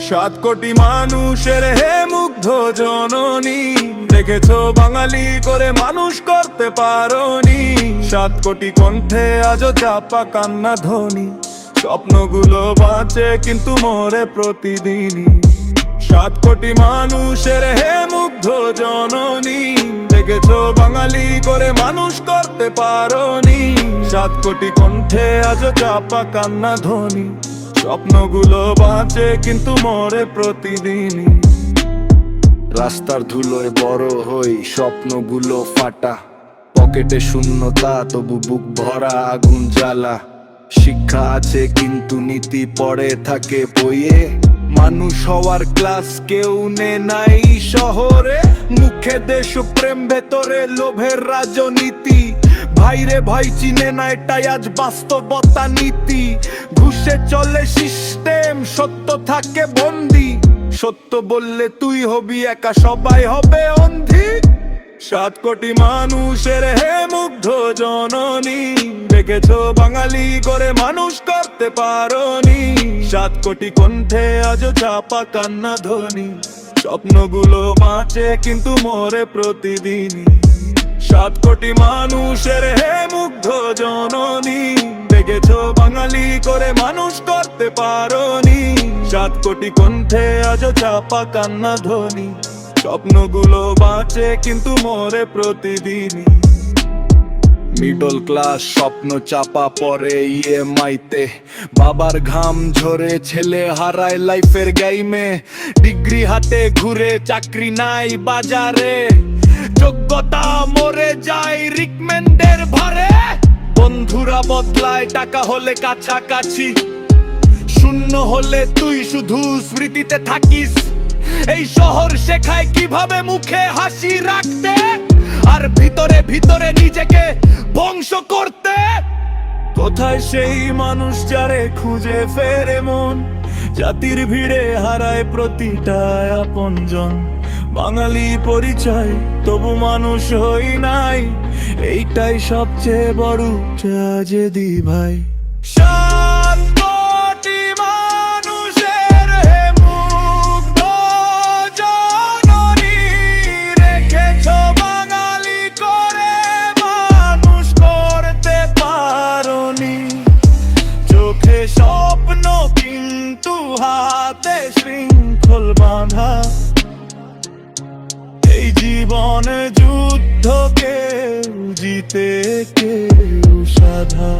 7 কোটি মানুষের হে মুগ্ধ জননী, দেখেছো বাঙালি করে মানুষ করতে পারোনি। 7 কোটি কণ্ঠে আজও চাপা কান্না ধ্বনি, স্বপ্নগুলো বাঁচে কিন্তু মরে প্রতিদিনই। 7 কোটি মানুষের হে মুগ্ধ জননী, দেখেছো বাঙালি করে মানুষ করতে পারোনি। 7 কোটি কণ্ঠে আজও চাপা কান্না ধ্বনি, স্বপ্নগুলো বাঁচে কিন্তু মরে প্রতিদিনই। রাস্তার ধুলোয় বড় হই, স্বপ্নগুলো ফাটা, পকেটে শূন্যতা তবু বুক ভরা আগুন জ্বালা। শিক্ষা আছে কিন্তু নীতি পড়ে থাকে বইয়ে, মানুষ হওয়ার ক্লাস কেউ নাই শহরে। মুখে দেশপ্রেম, ভেতরে লোভের রাজনীতি, ভাইরে ভাই চিনে না এটাই আজ বাস্তবতা নীতি। ঘুষে চলে সিস্টেম, সত্য থাকে বন্দি, সত্য বললে তুই হবি একা, সবাই হবে অন্ধি। 7 কোটি মানুষের হে মুগ্ধ জননী, দেখেছো বাঙালি করে মানুষ করতে পারোনি। 7 কোটি কণ্ঠে আজও চাপা কান্না ধ্বনি, স্বপ্নগুলো বাঁচে কিন্তু মরে প্রতিদিনই। 7 কোটি মানুষের হে মুগ্ধ জননী, দেখেছো বাঙালি করে মানুষ করতে পারোনি। 7 কোটি কণ্ঠে আজও চাপা কান্না ধ্বনি, স্বপ্নগুলো বাঁচে কিন্তু মরে প্রতিদিনই। মিডল ক্লাস স্বপ্ন চাপা পড়ে ইএমআইতে, বাবার ঘাম ঝরে ছেলে হারায় লাইফের গেইমে। ডিগ্রি হাতে ঘুরে চাকরি নাই বাজারে, যোগ্যতা মরে যায় রিকমেন্ডের ভারে। বন্ধুরা বদলায় টাকা হলে কাছাকাছি, শূন্য হলে তুই শুধু স্মৃতিতে থাকিস। এই শহর শেখায় কিভাবে মুখে হাসি রাখতে, আর ভিতরে ভিতরে নিজেকে ধ্বংস করতে। কোথায় সেই মানুষ যারে খুঁজে ফেরে মন, জাতির ভিড়ে হারায় প্রতিটা আপনজন। বাঙালি পরিচয় তবু মানুষ হই নাই, এইটাই সবচেয়ে বড় ট্র্যাজেডি ভাই। 7 কোটি মানুষের হে মুগ্ধ জননী, রেখেছো বাঙালি করে মানুষ করতে পারোনি। চোখে স্বপ্ন কিন্তু হাতে শৃঙ্খল বাঁধা, এই জীবনে যুদ্ধ কেউ জিতে কেউ সাধা।